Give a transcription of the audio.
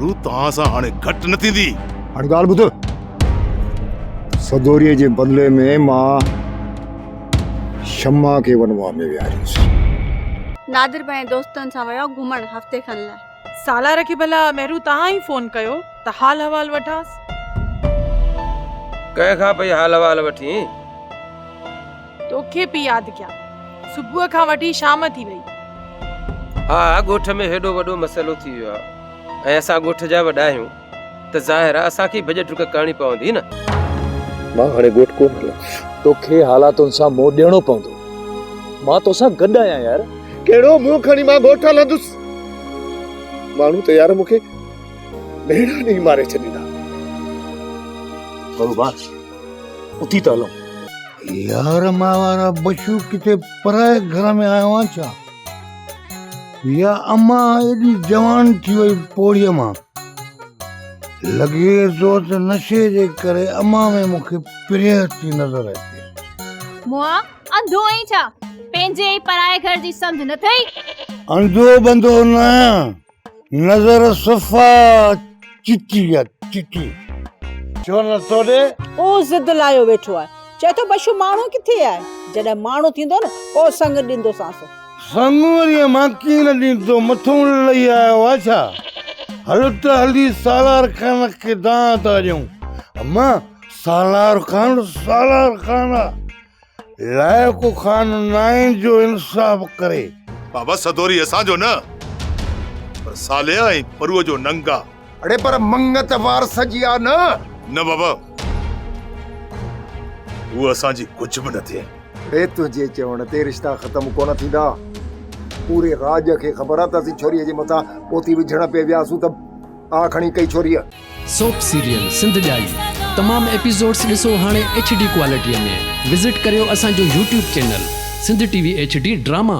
मेरू तहां सां हाणे घट न थींदी। हाणे ॻाल्हि ॿुध, सदोरीअ जे बदिले में मां शम्मा खे वनवा में विहारींसि। नादिर पंहिंजे दोस्तनि सां वियो घुमण हफ़्ते खनि लाइ। सालार खे भला मेहरू तव्हां ई फोन कयो त हाल हवाल वठांसि। कंहिंखां पई हाल हवाल वठी? तोखे पई यादि कयां, सुबुह खां वठी शाम थी वई। हा, ॻोठ में हेॾो वॾो मसइलो थी वियो आहे ऐं असां ॻोठ जा वॾा आहियूं त ज़ाहिर आहे असांखे भॼ डुक करणी पवंदी न। मां हाणे ॻोठ कोन हलंदुसि, तोखे हालातुनि सां मोह ॾियणो पवंदो। मां तोसां गॾु आहियां यार। कहिड़ो मुंहुं खणी मां ॻोठ हलंदुसि? माण्हू त यार मूंखे भेड़ा ॾेई मारे छॾींदा। बरोबर उथी त हलूं। यार मां वारा बशू किथे पराए घर में आयो आहियां छा? या अम्मा एॾी जवान थी वई पोड़ीअ मां, लॻे थो त नशे जे करे अम्मा में मूंखे प्रिय थी नज़र अचे। मुआ अंधो आई छा? पंहिंजे ई पराए घर जी सम्झ न थई? अंधो बंदो न, नज़र सफ़ा चिटी आहे चिटी। छो न थो ॾे? ओ ज़िद लायो वेठो आहे, चए थो बशू माण्हू किथे आहे? जॾहिं माण्हू थींदो न पोइ संग ॾींदो सांस। संग वरी मां कीअं न ॾींदो, मथां लही आयो आहे छा? हल त हली सालार खान खे दां था ॾियूं। अम्मा सालार खान लाइक़ु खान नाइन जो इंसाफ़ करे। बाबा सदोरी असांजो न, पर सालिया ऐं परुअ जो नंगा। अड़े पर मंगत वार सजी आ न। न बाबा, उहा असांजी कुझु बि न थिए। रे तुंहिंजे चवण ते रिश्ता ख़तम कोन थींदा। पूरे राज खे ख़बर आहे त असीं छोरीअ जे मथां पोती विझण पे वियासीं त आ खणी कई छोरीअ। सोप सीरियल सिंध ॼाई तमाम एपिसोड्स ॾिसो हाणे HD क्वालिटीअ में। विज़िट करियो असांजो YouTube channel Sindh TV HD drama.